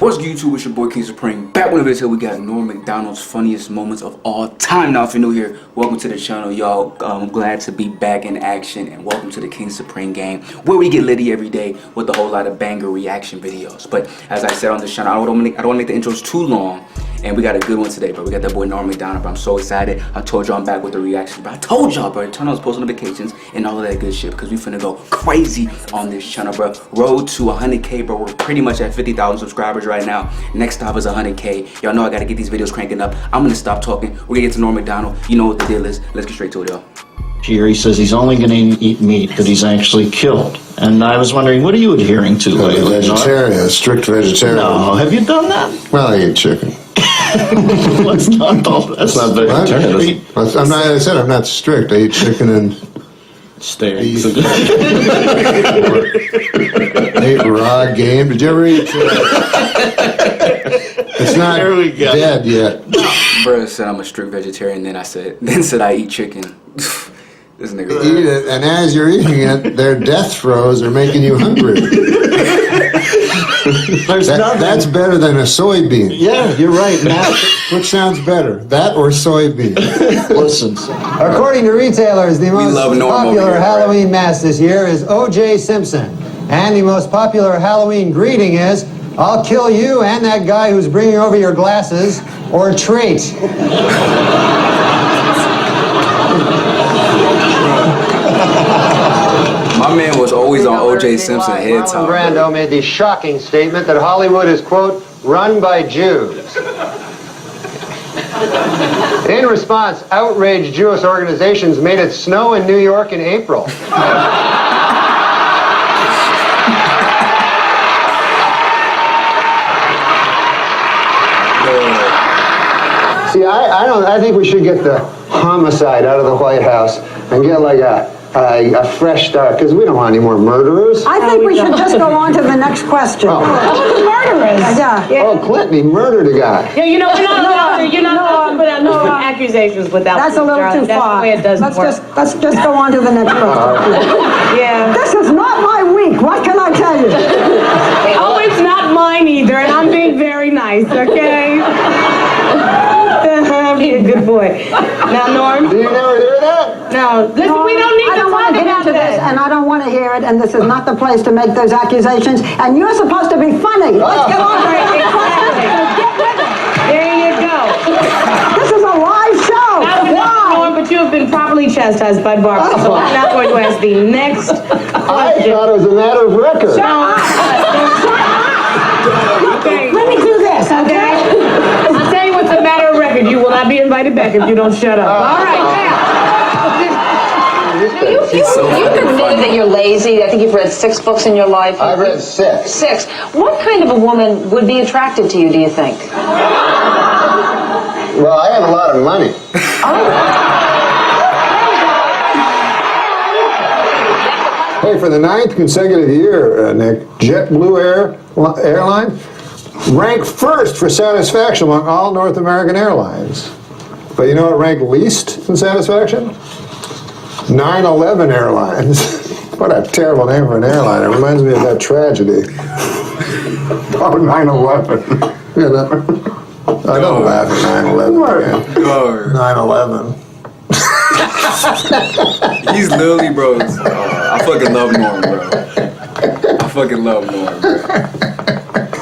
What's good, YouTube? It's your boy King Supreme. Back with a video. We got Norm Macdonald's funniest moments of all time. Now, if you're new here, welcome to the channel, y'all. I'm glad to be back in action, and welcome to the King Supreme game, where we get litty every day with a whole lot of banger reaction videos. But as I said on this channel, I don't want to make the intros too long, and we got a good one today, bro. We got that boy Norm Macdonald, bro. I'm so excited. I told y'all I'm back with the reaction, bro. I told y'all, bro. Turn on those post notifications and all of that good shit, because we finna go crazy on this channel, bro. Road to 100K, bro. We're pretty much at 50,000 subscribers right now. Next stop is 100K. Y'all know I gotta get these videos cranking up. I'm gonna stop talking. We're gonna get to Norm Macdonald. You know what the deal is. Let's get straight to it, y'all. Here he says he's only going to eat meat that he's actually killed. And I was wondering, what are you adhering to lately? Vegetarian, a strict vegetarian. No, have you done that? Well, I eat chicken. That's not vegetarian. I said I'm not strict. I eat chicken and steaks. I eat raw game. Did you ever eat It's not dead yet. First said I'm a strict vegetarian, then said I eat chicken. This nigga. Eat it, and as you're eating it, their death throes are making you hungry. That's better than a soybean. Yeah, you're right, Matt. Which sounds better, that or soybean? Listen. According to retailers, the most popular here, Halloween mask this year is OJ Simpson. And the most popular Halloween greeting is, "I'll kill you and that guy who's bringing over your glasses," or trait. My man was always on OJ Simpson head top. Brando made the shocking statement that Hollywood is, quote, run by Jews. In response, outraged Jewish organizations made it snow in New York in April. See, I think we should get the homicide out of the White House and get like a fresh start, because we don't want any more murderers. I think we should just go on to the next question. Oh. Murderers. Yeah. Oh, Clinton, he murdered a guy. Yeah, you know, you're not allowed to put out no accusations without. That's a little too far. That's the way it doesn't work. Let's just go on to the next question. Yeah. This is not my week. What can I tell you? Oh, it's not mine either, and I'm being very nice, okay? Be a good boy. Now, Norm. Did you never hear that? No, listen, we don't need to talk about this, and I don't want to hear it, and this is not the place to make those accusations, and you're supposed to be funny. Let's get on to it. Get with it. There you go. This is a live show. Norm, but you have been properly chastised by Barbara, so I'm not going to ask the next question. I thought it was a matter of record. Shut up. Okay. Let me do this, okay? I'll tell you what's a matter of record. You will not be invited back if you don't shut up. All right, now. You've admitted that you're lazy. I think you've read 6 books in your life. I've read 6. 6. What kind of a woman would be attractive to you, do you think? Well, I have a lot of money. Hey, for the 9th consecutive year, Nick, JetBlue Airline ranked first for satisfaction among all North American airlines. But you know what ranked least in satisfaction? 9/11 Airlines. What a terrible name for an airline. It reminds me of that tragedy. Oh, 9/11. You know? I don't laugh at 9/11 again. 9/11. He's literally, bro. I fucking love Norm, bro. I fucking love Norm, bro.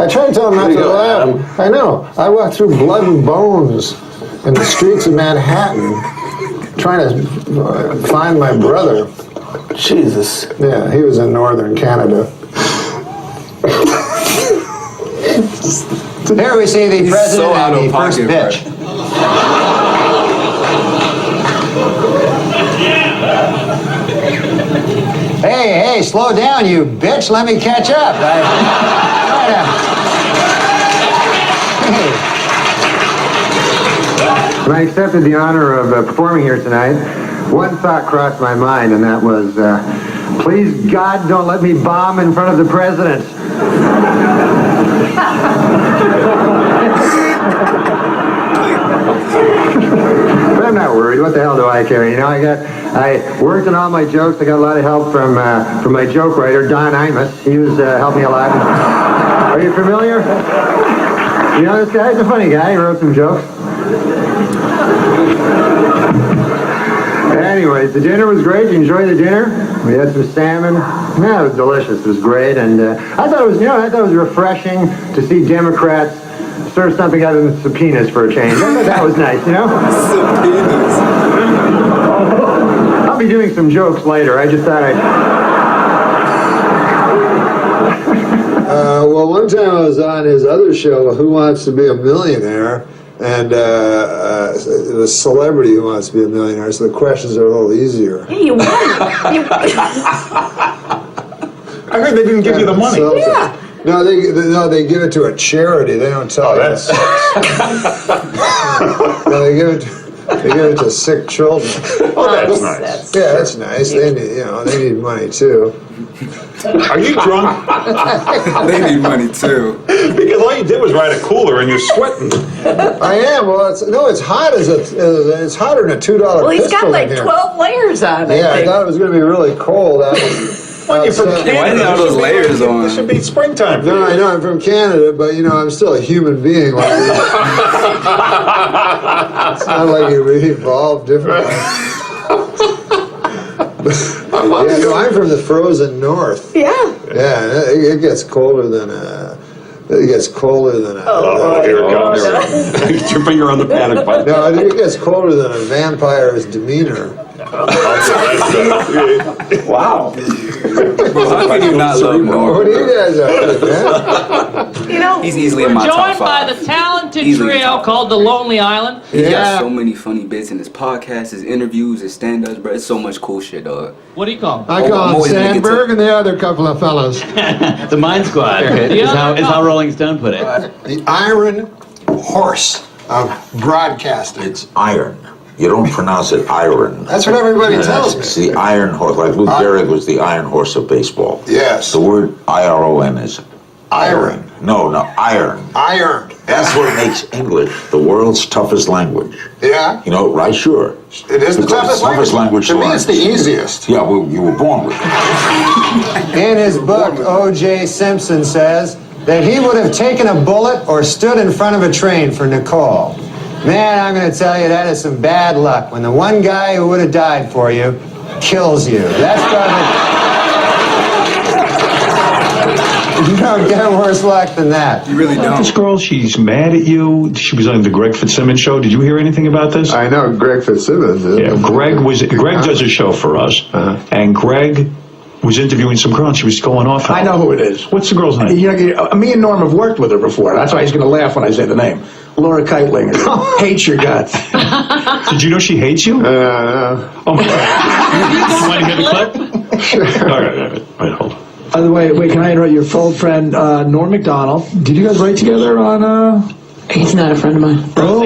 I try to tell him not to laugh. I know. I walk through blood and bones in the streets of Manhattan trying to find my brother. Jesus. Yeah, he was in northern Canada. Here we see the president and the first bitch. Hey, slow down, you bitch. Let me catch up. When I accepted the honor of performing here tonight, one thought crossed my mind, and that was, please, God, don't let me bomb in front of the president. But I'm not worried. What the hell do I care? You know, I worked on all my jokes. I got a lot of help from my joke writer, Don Imus. He was helping me a lot. Are you familiar? You know, this guy's a funny guy. He wrote some jokes. Anyways, the dinner was great. You enjoyed the dinner? We had some salmon. Yeah, it was delicious. It was great, and I thought it was, refreshing to see Democrats serve something other than subpoenas for a change. I thought that was nice, you know. Subpoenas. I'll be doing some jokes later. I just thought I'd. Well, one time I was on his other show, Who Wants to Be a Millionaire, and it was Celebrity Who Wants to Be a Millionaire, so the questions are a little easier. Hey, you won. I heard they didn't give you the money. Yeah. No, they give it to a charity. They don't tell you. That's... No, they give it to sick children. Oh, that's nice. Yeah, that's nice. They need money too. Are you drunk? They need money too. Because all you did was ride a cooler and you're sweating. I am. Well, it's hot it's hotter than a $2 Well, he's pistol got like in here. 12 layers on it. Yeah, I thought it was going to be really cold. When you're from Canada, Why did all those layers on? This should be springtime. No, I know I'm from Canada, but I'm still a human being. Like it's not like we evolved differently. Yeah, I'm from the frozen north. Yeah. Yeah, it gets colder than It gets colder than a... Oh, here it comes. Put your finger on the panic button. No, it gets colder than a vampire's demeanor. Wow. Well, how can you not love Norm? What do you guys up to, man? He's easily in my top Joined by 5. the talented Easily trio top called The Lonely Island. He's got so many funny bits in his podcast, his interviews, his stand-ups, bro. It's so much cool shit, dog. What do you call him? I call him Sandberg and the other couple of fellows. The Mind Squad is how Rolling Stone put it. The iron horse of broadcasting. It's iron. You don't pronounce it iron. That's what everybody tells me. It's the iron horse. Like Lou Gehrig was the iron horse of baseball. Yes. The word I-R-O-N is Iron. No, iron. Iron. That's what makes English the world's toughest language. Yeah. You know, right? Sure. It is the toughest language. To me, learn. it's the easiest. Yeah, well, you were born with it. In his book, OJ Simpson says that he would have taken a bullet or stood in front of a train for Nicole. Man, I'm going to tell you, that is some bad luck when the one guy who would have died for you kills you. That's you don't get worse luck than that. You really don't. This girl, she's mad at you. She was on the Greg Fitzsimmons show. Did you hear anything about this? I know Greg Fitzsimmons. Yeah, Greg does a show for us, and Greg was interviewing some girl, and she was going off. I know who it is. What's the girl's name? Me and Norm have worked with her before. That's why he's going to laugh when I say the name. Laura Keitling. Hates your guts. Did you know she hates you? No. Oh my God. You want to hear the clip? Sure. All right, hold on. By the way, can I interrupt your old friend, Norm Macdonald? Did you guys write together on, He's not a friend of mine. Oh,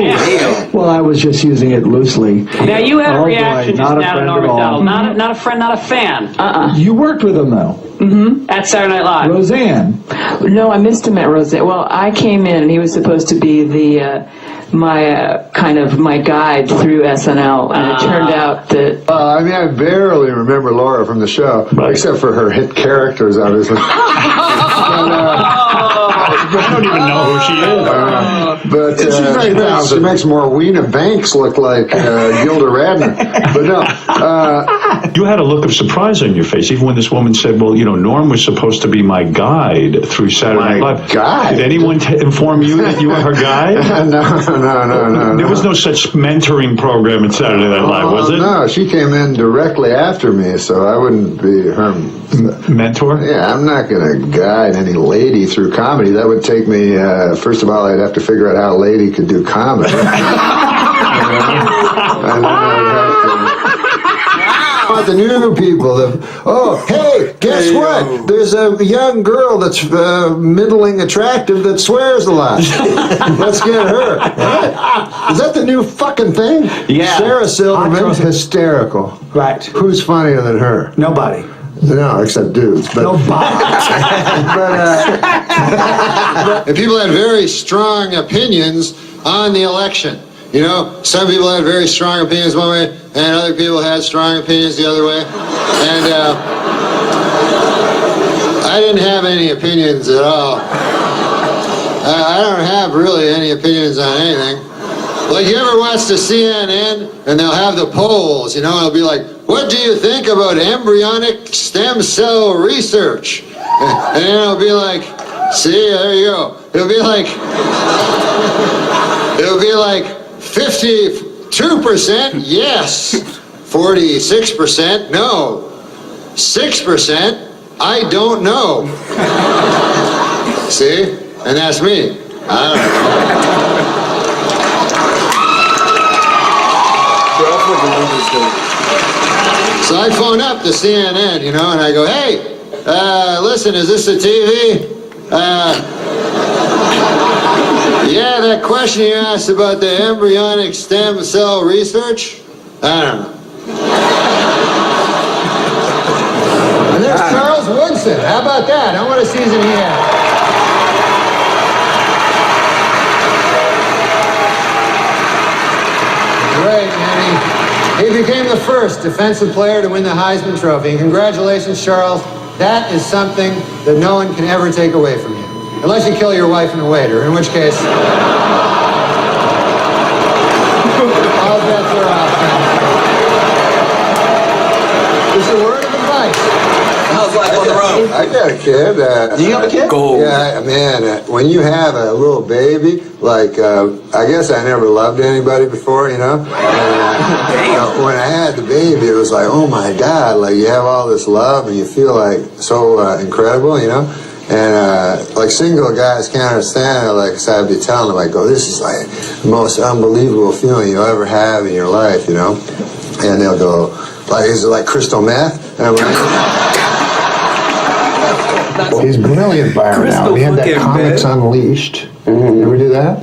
well, I was just using it loosely. Now, you had a reaction just not a now to friend Norm at all. Macdonald. Not a friend, not a fan. You worked with him, though. Mm-hmm. At Saturday Night Live. Roseanne. No, I missed him at Roseanne. Well, I came in and he was supposed to be the my guide through SNL, and it turned out that I barely remember Laura from the show, except for her hit characters, obviously. I don't even know who she is. But she's very talented. She makes Morweena Banks look like Gilda Radner. But no. You had a look of surprise on your face, even when this woman said, well, Norm was supposed to be my guide through Saturday Night Live. Guide? Did anyone inform you that you were her guide? No. There was no such mentoring program at Saturday Night Live, was it? No, she came in directly after me, so I wouldn't be her mentor. Yeah, I'm not going to guide any lady through comedy. That would take me. First of all, I'd have to figure out how a lady could do comedy. And then I'd have to. The new people. Hey, guess what? There's a young girl that's middling attractive that swears a lot. Let's get her. What? Is that the new fucking thing? Yeah. Sarah Silverman's hysterical. Right. Who's funnier than her? Nobody. No, except dudes. But, and people had very strong opinions on the election. Some people had very strong opinions one way, and other people had strong opinions the other way. And I didn't have any opinions at all. I don't have really any opinions on anything. Like, you ever watch the CNN and they'll have the polls, you know, it'll be like, what do you think about embryonic stem cell research? And then it'll be like, see, there you go. It'll be like 52% yes, 46% no, 6% I don't know. See? And that's me. I don't know. So I phone up to CNN, you know, and I go, hey, listen, is this the TV? Yeah, that question you asked about the embryonic stem cell research? I don't know. And there's Charles Woodson. How about that? How what a season he had. Great, man. He became the first defensive player to win the Heisman Trophy. And congratulations, Charles. That is something that no one can ever take away from you. Unless you kill your wife and a waiter, in which case... all bets are off. It's a word of advice. How's life on the road? I got a kid. Do you have a kid? Gold. Yeah, man, when you have a little baby, like, I guess I never loved anybody before, you know? And, when I had the baby, it was like, oh my God, like, you have all this love and you feel like so incredible, you know? And, like, single guys can't understand it, like, so I'd be telling them, I go, this is like the most unbelievable feeling you'll ever have in your life, you know? And they'll go, like, is it like crystal meth? And I'm like... He's brilliant, Byron. Now. We had that Comics Unleashed. You ever do that?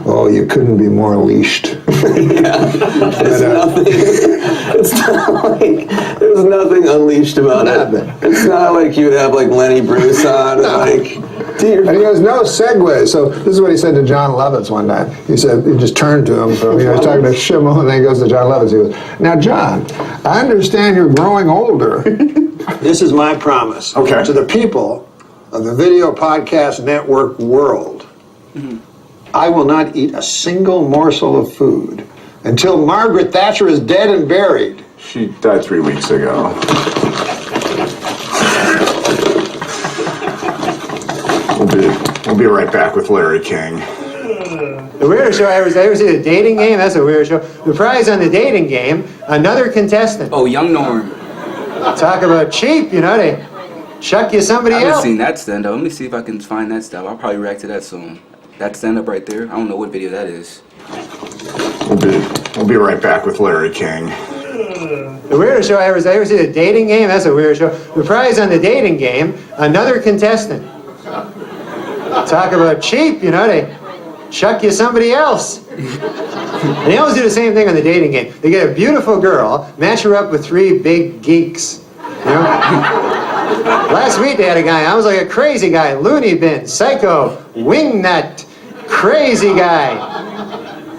Oh, you couldn't be more leashed. There's nothing. It's not like there's nothing unleashed about it. It's not like you would have like Lenny Bruce on. No. Like, and he goes, no segue. So this is what he said to John Lovitz one time. He said, he just turned to him. So, you know, he's talking to Schimmel, and then he goes to John Lovitz. He goes, now, John, I understand you're growing older. This is my promise to the people of the Video Podcast Network world. I will not eat a single morsel of food until Margaret Thatcher is dead and buried. She died 3 weeks ago. We'll be right back with Larry King. The weirdest show I ever see, the dating game. That's a weird show. The prize on the dating game, another contestant. Oh, Young Norm. Talk about cheap, you know, they chuck you somebody I else. haven't seen that stand-up. Let me see if I can find that stuff. I'll probably react to that soon. That stand-up right there. I don't know what video that is. We'll be right back with Larry King. The weirdest show I ever see, the dating game. That's a weird show. The prize on the dating game, another contestant. Talk about cheap, you know, they chuck you somebody else. And they always do the same thing on the dating game. They get a beautiful girl, match her up with 3 big geeks. You know? Last week they had a guy, I was like a crazy guy, loony bin, psycho, wingnut, crazy guy.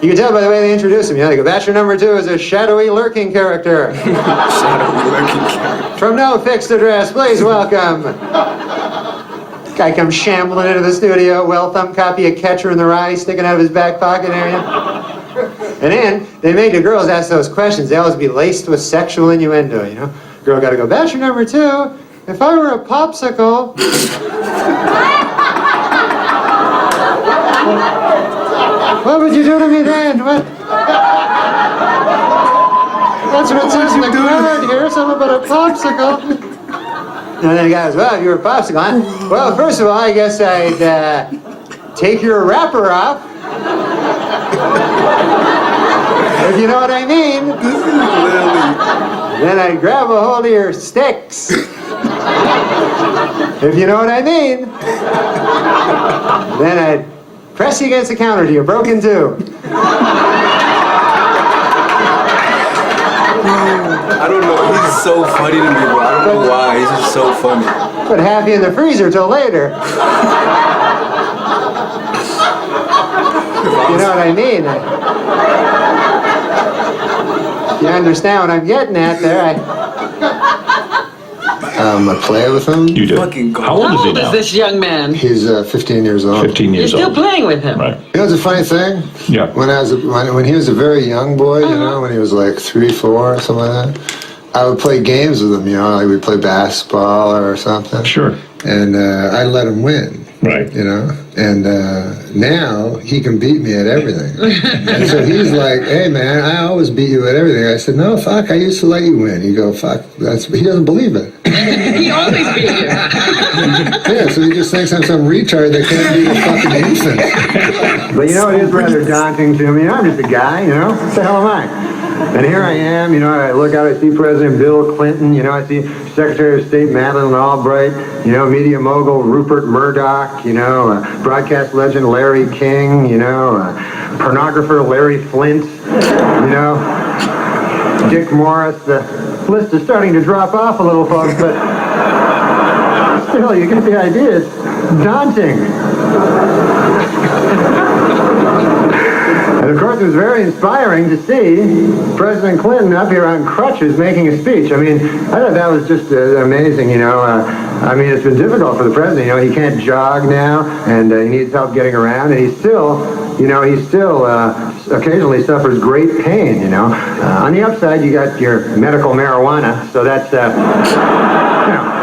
You can tell by the way they introduce him. You know, they go, bachelor number 2 is a shadowy lurking character. Shadowy lurking character. From no fixed address, please welcome. Guy comes shambling into the studio, well-thumbed copy of Catcher in the Rye sticking out of his back pocket area. And then they made the girls ask those questions. They always be laced with sexual innuendo, you know. Girl got to go, bachelor number 2, if I were a popsicle. What would you do to me then? What? That's what it says in the card here, something about a popsicle. And then the guy goes, well, if you were a popsicle, huh? Well, first of all, I guess I'd take your wrapper off. If you know what I mean. This is literally. Then I'd grab a hold of your sticks. If you know what I mean. Then I'd press you against the counter till you're broken too. I don't know. He's so funny to me, bro. I don't know why. He's just so funny. Put half you in the freezer till later. You know what I mean? You understand what I'm getting at there? I play with him. You do. Fucking How old is he now? this young man? He's 15 years old. 15 years old. playing with him? Right. You know, it's a funny thing. Yeah. When he was a very young boy, you know, when he was like 3, 4, something like that, I would play games with him. You know, like we'd play basketball or something. Sure. And I'd let him win. Right. You know, and now he can beat me at everything. And so he's like, "Hey man, I always beat you at everything." I said, "No, fuck, I used to let you win." You go, "Fuck," he doesn't believe it. He always beat you. Yeah, so he just thinks I'm some retard that can't beat a fucking infant. But you know, it is rather daunting to me. I'm just a guy, you know. What the hell am I? And here I am, you know, I look out, I see President Bill Clinton, you know, I see Secretary of State Madeleine Albright, you know, media mogul Rupert Murdoch, you know, broadcast legend Larry King, you know, pornographer Larry Flint, you know, Dick Morris. The list is starting to drop off a little, folks, but still, you get the idea. It's daunting. And of course, it was very inspiring to see President Clinton up here on crutches making a speech. I mean, I thought that was just amazing, you know. I mean, it's been difficult for the president. You know, he can't jog now, and he needs help getting around, and he's still occasionally suffers great pain, you know. On the upside, you got your medical marijuana, so that's, you know.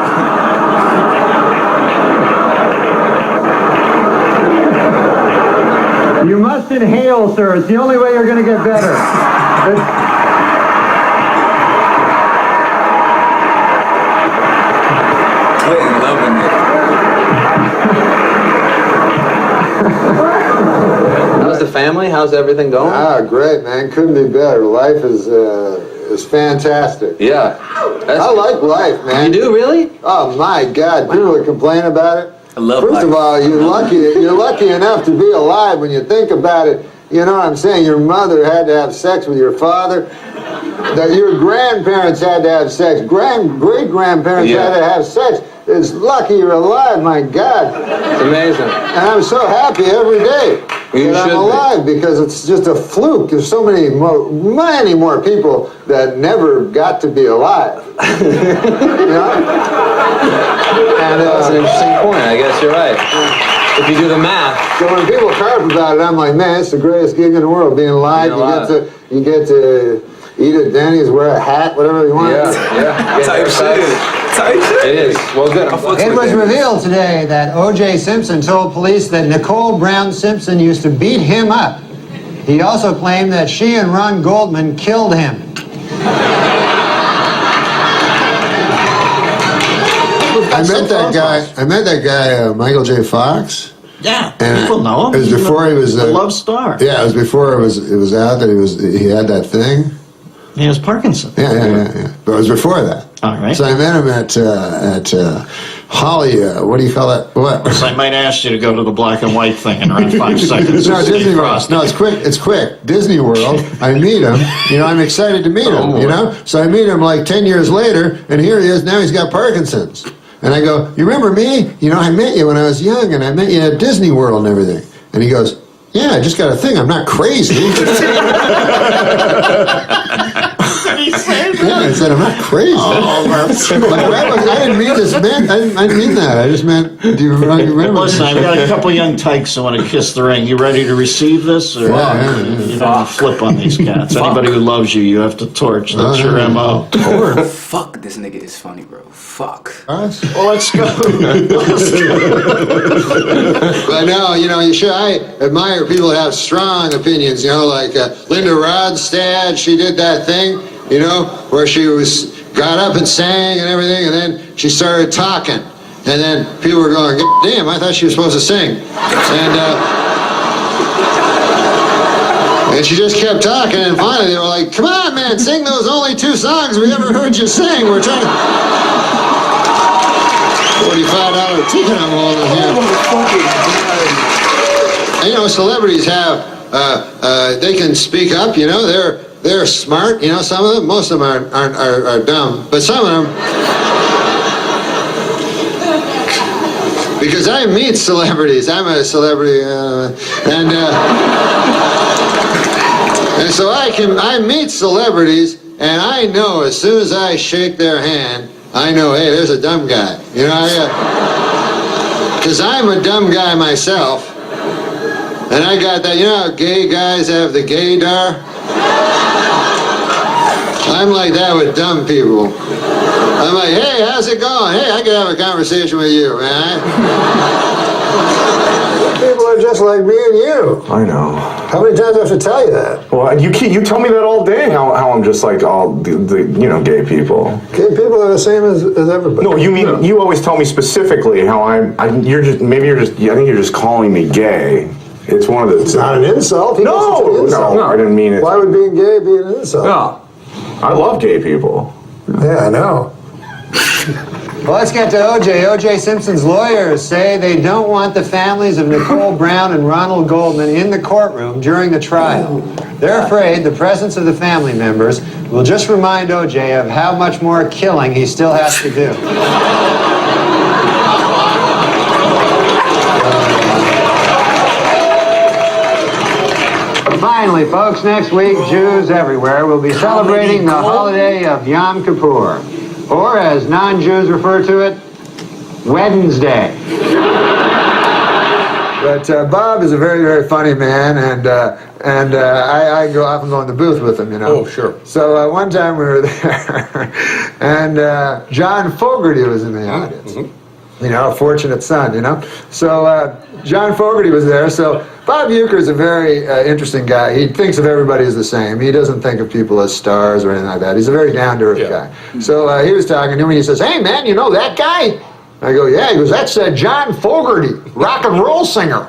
You must inhale, sir. It's the only way you're going to get better. Clinton loving it. How's the family? How's everything going? Ah, great, man. Couldn't be better. Life is fantastic. Yeah. I like life, man. You do, really? Oh my God! People that complain about it. I love First life. of all, you're lucky enough to be alive. When you think about it, you know what I'm saying? Your mother had to have sex with your father. That your grandparents had to have sex. Great-grandparents had to have sex. It's lucky you're alive, my God. It's amazing. And I'm so happy every day that I'm alive because it's just a fluke. There's so many more people that never got to be alive. You know? And, that's an interesting point. I guess you're right. If you do the math. So when people carp about it, I'm like, man, it's the greatest gig in the world, being alive. You get to eat at Denny's, wear a hat, whatever you want. Yeah. Type shit. It is. Well, good. It was revealed today that OJ Simpson told police that Nicole Brown Simpson used to beat him up. He also claimed that she and Ron Goldman killed him. I met that guy, Michael J. Fox. Yeah, and people know him. It was before he was a love star. Yeah, it was before it was out that he had that thing. He has Parkinson's. Yeah. But it was before that. All right. So I met him at Holly. What do you call that? What? So I might ask you to go to the black and white thing in around 5 seconds. No, Disney World. No, it's quick. It's quick. Disney World. I meet him. You know, I'm excited to meet him. You know, so I meet him like 10 years later, and here he is. Now he's got Parkinson's. And I go, you remember me? You know, I met you when I was young, and I met you at Disney World and everything. And he goes, yeah, I just got a thing. I'm not crazy. He said that? Yeah, I said, I'm not crazy. Oh, that's I didn't mean this, man. I didn't mean that. I just meant, do you remember? Listen, I've got a couple young tykes who want to kiss the ring. You ready to receive this? Or you don't flip on these cats. Anybody who loves you, you have to torch. That's your MO. Fuck, this nigga is funny, bro. Fuck. Well, let's go. But no, you know, I admire people that have strong opinions, you know, like Linda Rodstad. She did that thing, you know, where she got up and sang and everything, and then she started talking. And then people were going, damn, I thought she was supposed to sing. And she just kept talking, and finally they were like, come on, man, sing those only 2 songs we ever heard you sing. We're trying to... $45 ticket I'm holding here. And, you know, celebrities have, they can speak up, you know, they're smart, you know, some of them, most of them are dumb, but some of them, because I meet celebrities, I'm a celebrity, and so I meet celebrities, and I know as soon as I shake their hand, I know, hey, there's a dumb guy. You know, because I'm a dumb guy myself. And I got that, you know how gay guys have the gaydar? I'm like that with dumb people. I'm like, hey, how's it going? Hey, I can have a conversation with you, man. People are just like me and you. I know. How many times do I have to tell you that? Well, you tell me that all day. How I'm just like all the gay people. Gay people are the same as everybody. No, you mean you always tell me specifically how I think you're just calling me gay. It's one of the. It's not an insult. No, I didn't mean it. Why would being gay be an insult? No, I love gay people. Yeah, I know. Well, let's get to OJ. OJ Simpson's lawyers say they don't want the families of Nicole Brown and Ronald Goldman in the courtroom during the trial. They're afraid the presence of the family members will just remind OJ of how much more killing he still has to do. Finally, folks, next week, Jews everywhere will be celebrating the holiday of Yom Kippur. Or, as non-Jews refer to it, Wednesday. But Bob is a very, very funny man, and I often go in the booth with him, you know. Oh, sure. So one time we were there, and John Fogerty was in the audience. Mm-hmm. You know, a fortunate son, you know. So John Fogerty was there. So Bob Uecker is a very interesting guy. He thinks of everybody as the same. He doesn't think of people as stars or anything like that. He's a very down-to-earth guy. So he was talking to me, and he says, hey, man, you know that guy? I go, yeah. He goes, that's John Fogerty, rock and roll singer.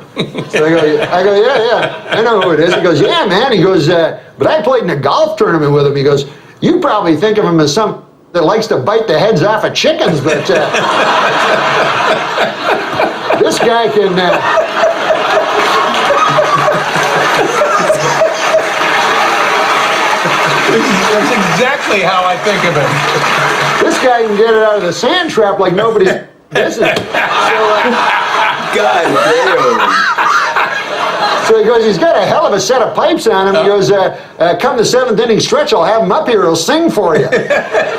So I go, yeah, I know who it is. He goes, yeah, man. He goes, but I played in a golf tournament with him. He goes, you probably think of him as some that likes to bite the heads off of chickens, but this guy can... That's exactly how I think of him. This guy can get it out of the sand trap like nobody's business. God damn. So he goes, he's got a hell of a set of pipes on him. He goes, come the seventh inning stretch, I'll have him up here, he'll sing for you.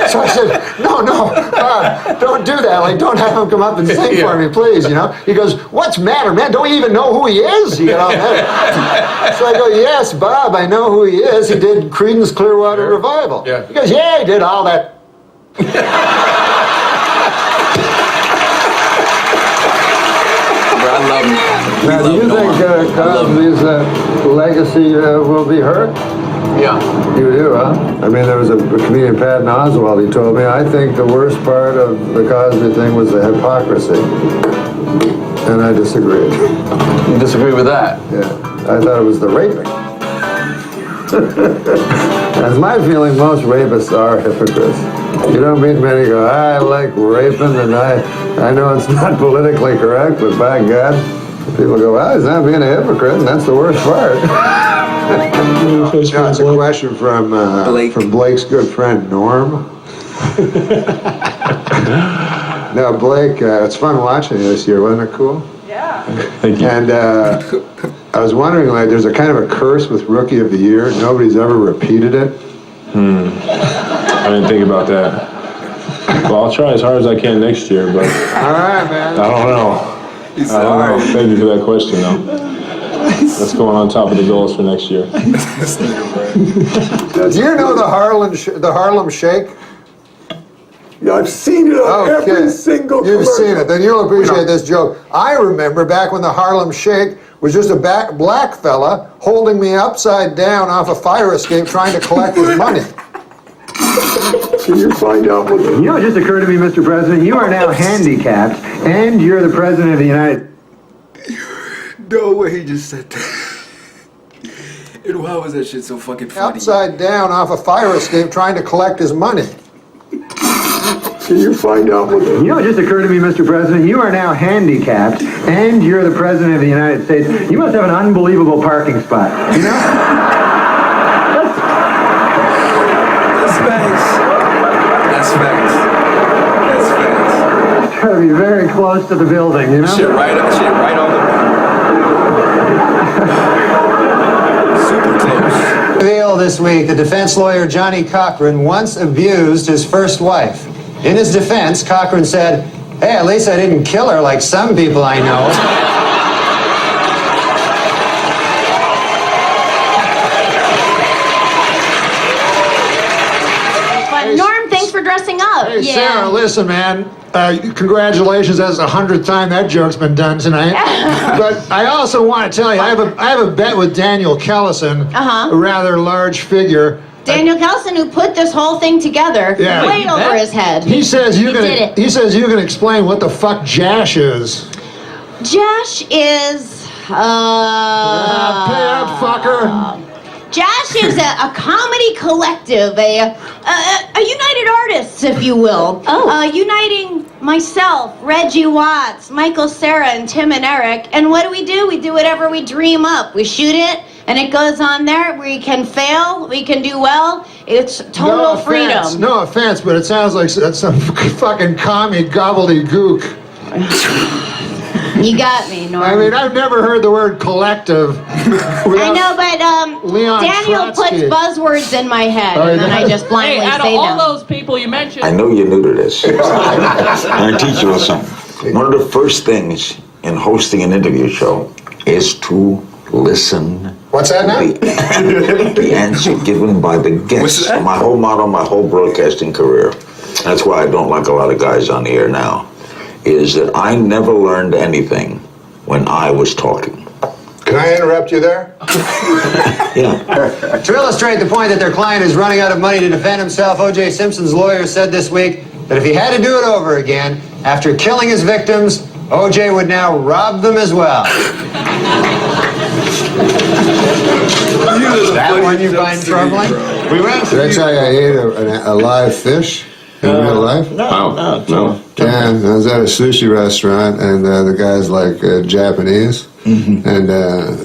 So I said, no, Bob, don't do that. Like, don't have him come up and sing for me, please, you know. He goes, what's the matter, man? Don't you even know who he is? He got all mad. So I go, yes, Bob, I know who he is. He did Creedence Clearwater Revival. Yeah. He goes, yeah, he did all that. I love him. Now, do you think Cosby's legacy will be hurt? Yeah. You do, huh? I mean, there was a comedian, Patton Oswalt, he told me, I think the worst part of the Cosby thing was the hypocrisy. And I disagreed. You disagree with that? Yeah. I thought it was the raping. That's my feeling, most rapists are hypocrites. You don't meet many who go, I like raping, and I know it's not politically correct, but by God, people go, well, he's not being a hypocrite, and that's the worst part. That's a question from Blake's good friend, Norm. Now, Blake, it's fun watching you this year. Wasn't it cool? Yeah. Thank you. And I was wondering, like, there's a kind of a curse with Rookie of the Year. Nobody's ever repeated it. I didn't think about that. Well, I'll try as hard as I can next year, but... All right, man. I don't know. I don't know. Thank you for that question, though. Let's go on top of the goals for next year. Do you know the Harlem Shake? Yeah, I've seen it on every single You've commercial. seen it. Then you'll appreciate this joke. I remember back when the Harlem Shake was just a black fella holding me upside down off a fire escape trying to collect his money. Can you find out what the... You know, it just occurred to me, Mr. President, you are now handicapped, and you're the President of the United... No way he just said that. And why was that shit so fucking funny? Upside down off a fire escape trying to collect his money. Can you find out what the... You know, it just occurred to me, Mr. President, you are now handicapped, and you're the President of the United States. You must have an unbelievable parking spot, you know? That's facts. That's facts. That's facts. It's got to be very close to the building, you know? Shit right on the... Super close. Reveal this week, the defense lawyer Johnny Cochran once abused his first wife. In his defense, Cochran said, "Hey, at least I didn't kill her like some people I know." Norm, thanks for dressing up. Hey, Sarah, listen, man. Congratulations, that's the 100th time that joke's been done tonight. But I also want to tell you, I have a bet with Daniel Kellison, a rather large figure. Daniel Kellison, who put this whole thing together, Yeah. way over his head. He says you did it. can explain what the fuck Jash is. Jash is, Pay up, fucker. Jash is a comedy collective, a United Artists, if you will. Uniting myself, Reggie Watts, Michael Cera, and Tim and Eric. And what do? We do whatever we dream up. We shoot it, and it goes on there. We can fail, we can do well. It's total freedom. No offense, but it sounds like that's some fucking commie gobbledygook. You got me, Norm. I mean, I've never heard the word collective. I know, but Leon Daniel Trotsky. puts buzzwords in my head, Oh, and then yeah. I just blindly Hey, out of say all them. those people you mentioned, I know you're new to this. And I teach you something. One of the first things in hosting an interview show is to listen. What's that now? The answer given by the guest. My whole motto, my whole broadcasting career. That's why I don't like a lot of guys on the air now. Is that I never learned anything when I was talking. Can I interrupt you there? Yeah. To illustrate the point that their client is running out of money to defend himself, OJ Simpson's lawyer said this week that if he had to do it over again, after killing his victims, OJ would now rob them as well. That one you find troubling? We went Did I tell you I ate a live fish in real life? No. Yeah, I was at a sushi restaurant, and the guy's like Japanese. And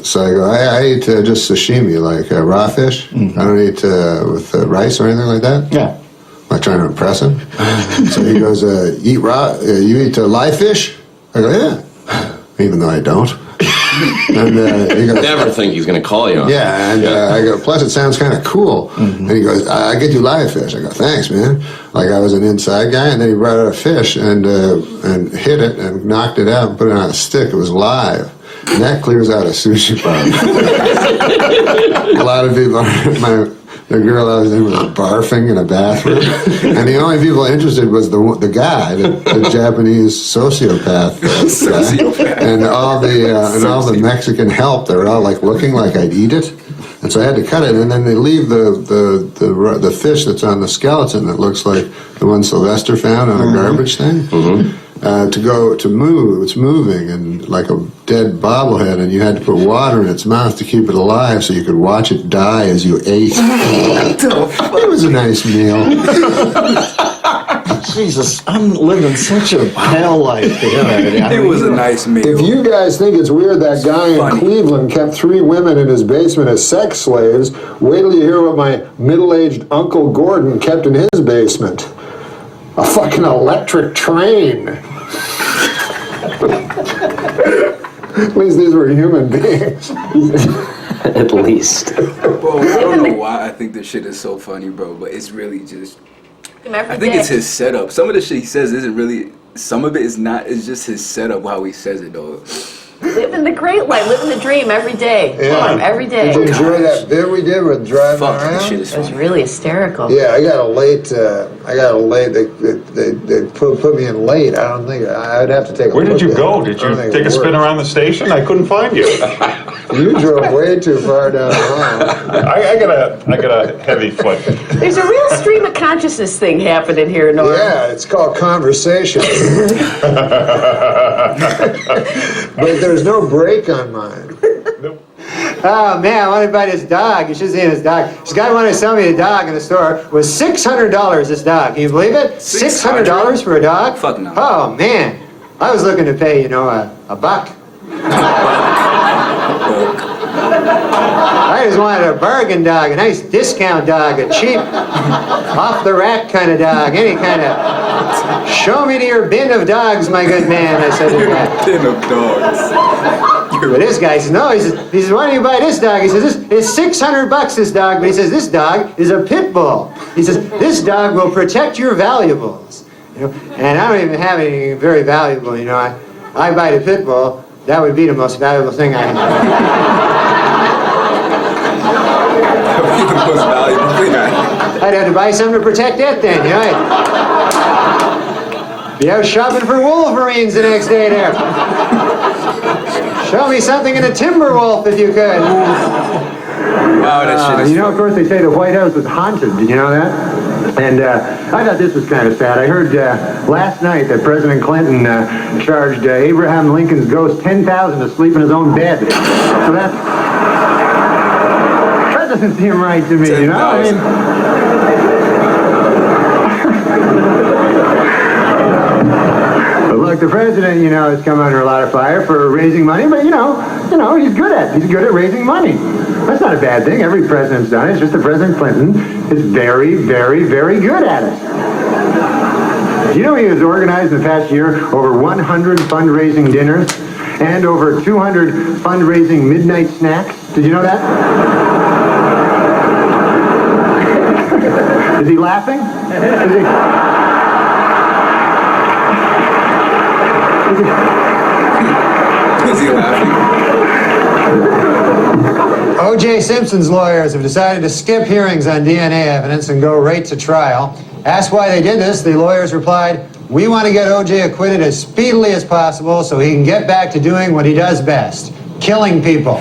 so I go, I eat just sashimi, like raw fish. I don't eat with rice or anything like that. Yeah. Am I trying to impress him? So he goes, eat raw, you eat live fish? I go, yeah. Even though I don't. And he goes, Never think he's going to call you on yeah, and I go, plus it sounds kind of cool. And he goes, I get you live fish. I go, thanks, man. Like I was an inside guy, and then he brought out a fish and hit it and knocked it out and put it on a stick. It was live. And that clears out a sushi bar. A lot of people, the girl I was in was barfing in a bathroom. And the only people interested was the guy, the Japanese sociopath guy. And all the Mexican help, they were all like looking like I'd eat it. And so I had to cut it, and then they leave the fish that's on the skeleton that looks like the one Sylvester found on a garbage thing. To move. It's moving and like a dead bobblehead, and you had to put water in its mouth to keep it alive so you could watch it die as you ate. It was a nice meal. Jesus, I'm living such a hell life here. It was a nice meal. If you guys think it's weird that guy in Cleveland kept 3 women in his basement as sex slaves, wait till you hear what my middle-aged Uncle Gordon kept in his basement. A fucking electric train. At least these were human beings. At least. Bro, I don't know why I think this shit is so funny, bro, but it's really just... I think it's his setup. Some of the shit he says isn't really... Some of it is not... It's just his setup, how he says it, though. Living the great life, living the dream every day. Yeah. Every day. Did you enjoy that bit we did with driving around? That shit is It was really hysterical. Yeah, I got a late. They put me in late. I don't think I'd have to take. Where did you go? Did you take a spin around the station? I couldn't find you. You drove way too far down the line. I got a heavy foot. There's a real stream of consciousness thing happening here, Norm. Yeah, it's called conversation. But there's no brake on mine. Oh man, I want to buy this dog. You should see this dog. This guy wanted to sell me a dog in the store. It was $600. This dog. Can you believe it? $600 for a dog? Fuck no. Oh man, I was looking to pay, a buck. I just wanted a bargain dog, a nice discount dog, a cheap, off-the-rack kind of dog, any kind of... Show me to your bin of dogs, my good man, I said to the guy. Bin of dogs. But this guy says, no, he says, why don't you buy this dog? He says, it's $600, this dog, but he says, this dog is a pit bull. He says, this dog will protect your valuables. You know? And I don't even have anything very valuable, you know. I bite a pit bull, that would be the most valuable thing I have. That would be the most valuable thing I have. I'd have to buy something to protect it then, you know. I'd be out shopping for wolverines the next day there. Show me something in a timber wolf if you could. Wow, that shit is you know, of course, they say the White House was haunted. Did you know that? And I thought this was kind of sad. I heard last night that President Clinton charged Abraham Lincoln's ghost $10,000 to sleep in his own bed. So that doesn't seem right to me, you know? I mean, but look, the president, you know, has come under a lot of fire for raising money, but you know, he's good at raising money. That's not a bad thing. Every president's done it. It's just that President Clinton is very, very, very good at it. Do you know he has organized in the past year over 100 fundraising dinners and over 200 fundraising midnight snacks? Did you know that? Is he laughing? Is he laughing? OJ Simpson's lawyers have decided to skip hearings on DNA evidence and go right to trial. Asked why they did this, the lawyers replied, "We want to get OJ acquitted as speedily as possible so he can get back to doing what he does best, killing people."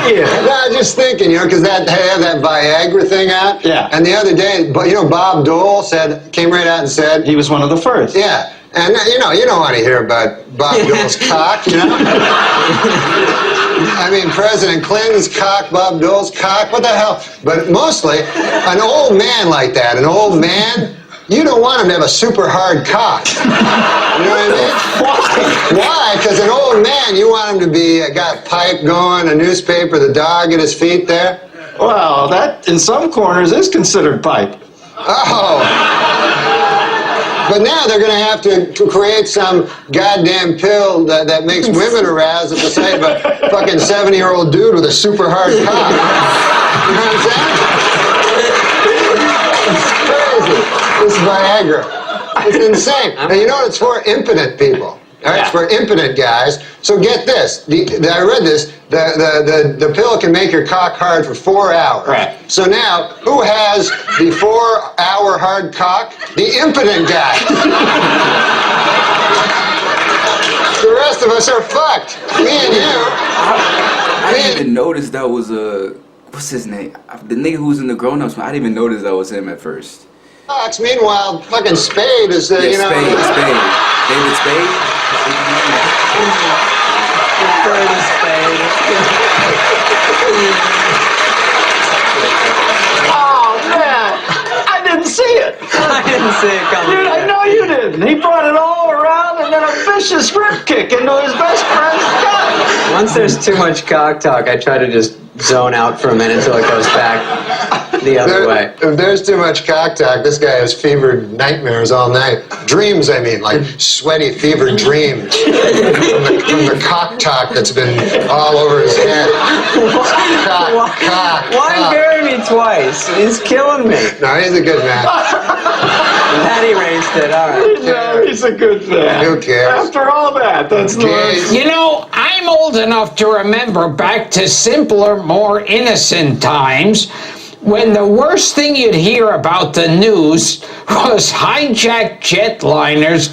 Yeah, I was just thinking, you know, because they have that Viagra thing out. Yeah. And the other day, you know, Bob Dole came right out and said He was one of the first. yeah. And, you know, you don't want to hear about Bob Dole's cock, you know? I mean, President Clinton's cock, Bob Dole's cock, what the hell? But mostly, an old man like that, an old man, you don't want him to have a super hard cock. You know what I mean? Why? Because an old man, you want him to be, got pipe going, a newspaper, the dog at his feet there. Well, that in some corners is considered pipe. Oh. But now they're going to have to create some goddamn pill that makes women aroused at the sight of a fucking 70-year-old dude with a super hard cock. You know what I'm saying? It's crazy. This Viagra. It's insane. And you know what it's for? Impotent people. All right, it's for impotent guys. So get this. I read this. The pill can make your cock hard for 4 hours. Right. So now, who has the 4-hour hard cock? The impotent guy. The rest of us are fucked. Me and you. I didn't even notice that was what's his name? The nigga who was in the Grown Ups. I didn't even notice that was him at first. Meanwhile, fucking Spade is the, you know. Spade. David Spade? Oh, man. I didn't see it. I didn't see it coming. Dude, I know you didn't. He brought it all around and then a vicious rip kick into his best friend's gut. Once there's too much cock talk, I try to just zone out for a minute until it goes back the other way. If there's too much cock talk, this guy has fevered nightmares all night. Dreams, I mean, like sweaty, fevered dreams from the cock talk that's been all over his head. Why bury me twice? He's killing me. No, he's a good man. That erased it. All right. No, he's a good man. Who cares? After all that, that's nice. You know, I'm old enough to remember back to simpler, more innocent times when the worst thing you'd hear about the news was hijacked jetliners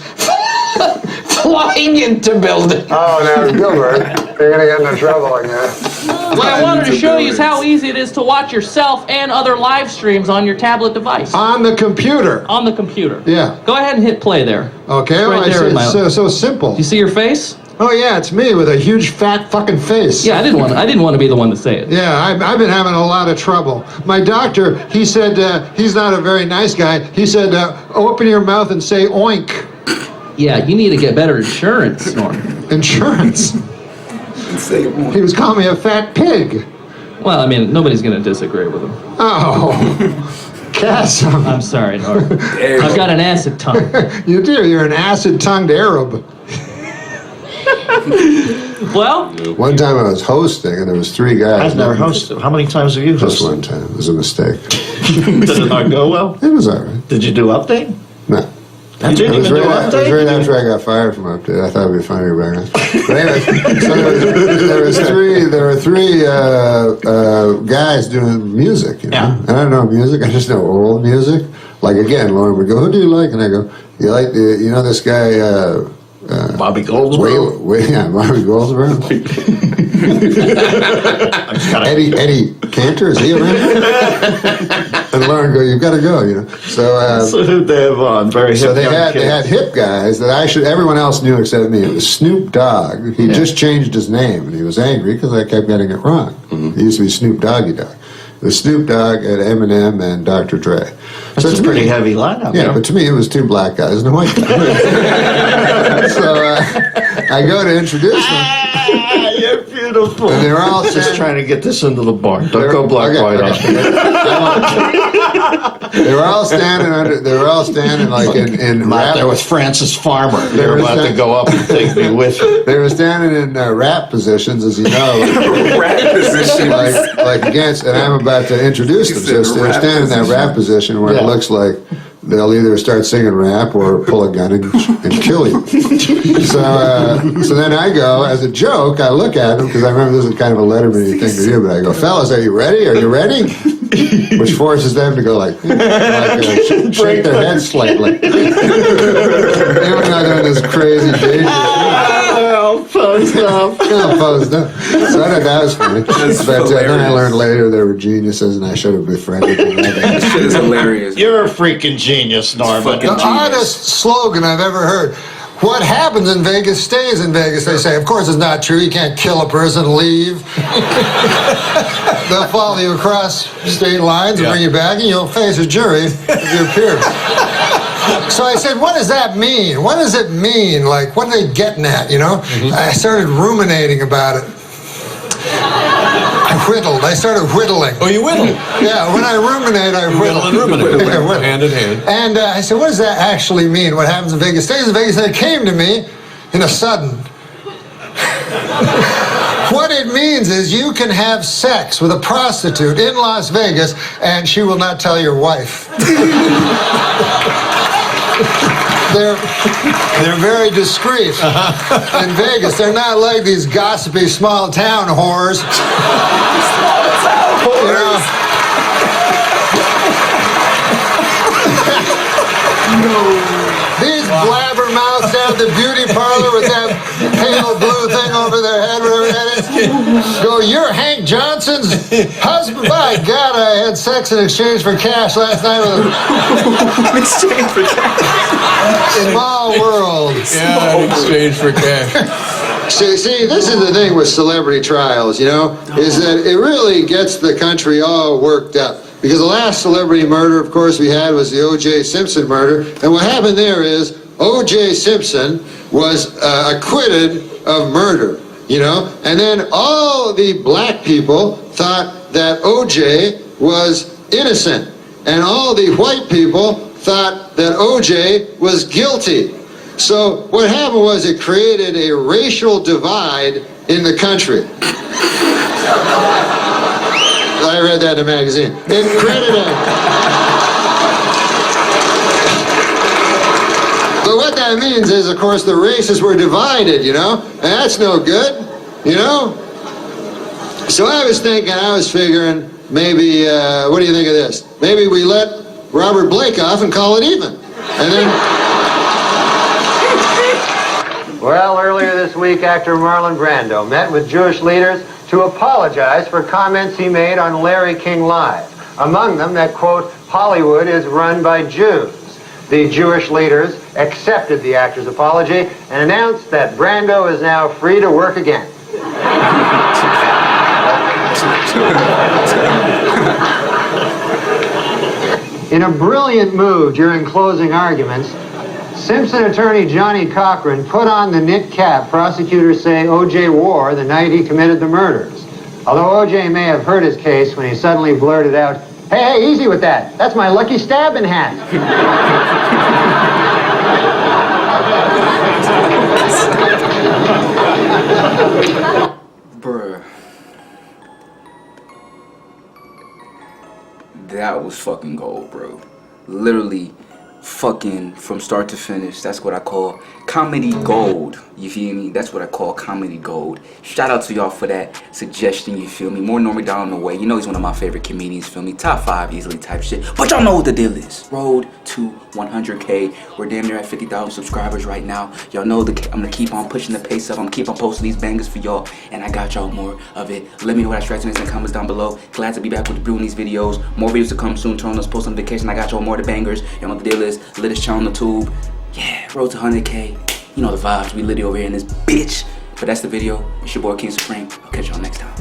flying into buildings. Oh, now, Gilbert, you're going to get into trouble again. What I wanted to show you is how easy it is to watch yourself and other live streams on your tablet device. On the computer. On the computer. Yeah. Go ahead and hit play there. Okay, It's right there in my- it's so simple. You see your face? Oh, yeah, it's me with a huge fat fucking face. Yeah, I didn't want to be the one to say it. Yeah, I've been having a lot of trouble. My doctor, he said, he's not a very nice guy. He said, open your mouth and say oink. Yeah, you need to get better insurance, Norm. Insurance? He was calling me a fat pig. Well, I mean, nobody's going to disagree with him. Oh, Cassim. I'm sorry, Norm. I've got an acid tongue. You do. You're an acid-tongued Arab. Well, one time I was hosting, and there was 3 guys. I've never hosted. How many times have you hosted? Just one time. It was a mistake. Did it not go well? It was all right. Did you do update? No. You didn't even do update? It was right after I got fired from update. I thought it'd be funny to bring it. But anyway, so there were three guys doing music, you know? Yeah. And I don't know music. I just know old music. Like again, Lauren would go, "Who do you like?" And I go, "You like you know this guy Bobby Goldsboro." Yeah, Bobby Goldsboro. Eddie Cantor, is he around? And Lauren go, "You've got to go," you know. So who'd they have on? Very hip. So they had hip guys that everyone else knew except me. It was Snoop Dogg. He just changed his name, and he was angry because I kept getting it wrong. He used to be Snoop Doggy Dogg. It was Snoop Dogg and Eminem and Dr. Dre. That's a pretty heavy lineup. Yeah, but to me it was 2 black guys and a white guy. So I go to introduce them. You're beautiful. And they were all just trying to get this into the barn. Don't go black, white, on. They were all standing like in rap. There was Francis Farmer. They were about to go up and take me with you. They were standing in rap positions, as you know. Rap positions. Like against, and I'm about to introduce them. So they're standing in that rap position where it looks like they'll either start singing rap or pull a gun and kill you. So then I go, as a joke, I look at them, because I remember this is kind of a Letterman thing to do, but I go, "Fellas, are you ready? Are you ready?" Which forces them to go shake their heads slightly. Even though they're in this crazy danger. Posed up. Yeah, posed up. So I thought that was funny. But then I learned later they were geniuses, and I should have befriended them. That shit is hilarious. You're a freaking genius, Norman. The oddest slogan I've ever heard. What happens in Vegas stays in Vegas, they say. Of course it's not true. You can't kill a person and leave. They'll follow you across state lines and bring you back, and you'll face a jury of your peers. So I said, "What does that mean? What does it mean? Like, what are they getting at, you know?" I started ruminating about it. I whittled. I started whittling. Oh, you whittle? Yeah, when I ruminate, I whittle. Ruminate. Hand in hand. And I said, "What does that actually mean? What happens in Vegas stays in Vegas?" And it came to me in a sudden. What it means is you can have sex with a prostitute in Las Vegas, and she will not tell your wife. They're very discreet in Vegas. They're not like these gossipy small town whores. You know. These blabbermouths down at the beauty parlor with that pale blue thing over their head, whatever that is. Go, "You're Hank Johnson's husband." By God, I had sex in exchange for cash last night with him. Exchange for cash. Small world. Yeah, in exchange for cash. See, this is the thing with celebrity trials, you know, is that it really gets the country all worked up. Because the last celebrity murder, of course, we had was the OJ Simpson murder. And what happened there is OJ Simpson was acquitted of murder, you know. And then all the black people thought that OJ was innocent. And all the white people thought that OJ was guilty. So what happened was it created a racial divide in the country. I read that in a magazine. It created a... But what that means is, of course, the races were divided, you know? And that's no good, you know? So I was figuring, maybe, what do you think of this? Maybe we let Robert Blake off and call it even. And then... Well, earlier this week, actor Marlon Brando met with Jewish leaders to apologize for comments he made on Larry King Live. Among them, that, quote, "Hollywood is run by Jews." The Jewish leaders accepted the actor's apology and announced that Brando is now free to work again. In a brilliant move during closing arguments, Simpson attorney Johnny Cochran put on the knit cap prosecutors say O.J. wore the night he committed the murders. Although O.J. may have hurt his case when he suddenly blurted out, "Hey, easy with that. That's my lucky stabbing hat." that was fucking gold, bro. Literally fucking from start to finish. That's what I call comedy gold. You feel me? That's what I call comedy gold. Shout out to y'all for that suggestion, you feel me? More Norm Macdonald in the way. You know he's one of my favorite comedians, feel me? Top 5 easily type shit. But y'all know what the deal is. Road to 100K. We're damn near at 50,000 subscribers right now. Y'all know I'm gonna keep on pushing the pace up. I'm gonna keep on posting these bangers for y'all. And I got y'all more of it. Let me know what I strike in the comments down below. Glad to be back with doing these videos. More videos to come soon. Turn us post on vacation. I got y'all more of the bangers. Y'all know what the deal is. Lit this channel on the tube. Yeah, road to 100K. You know the vibes. We lit over here in this bitch. But that's the video. It's your boy King Supreme. I'll catch y'all next time.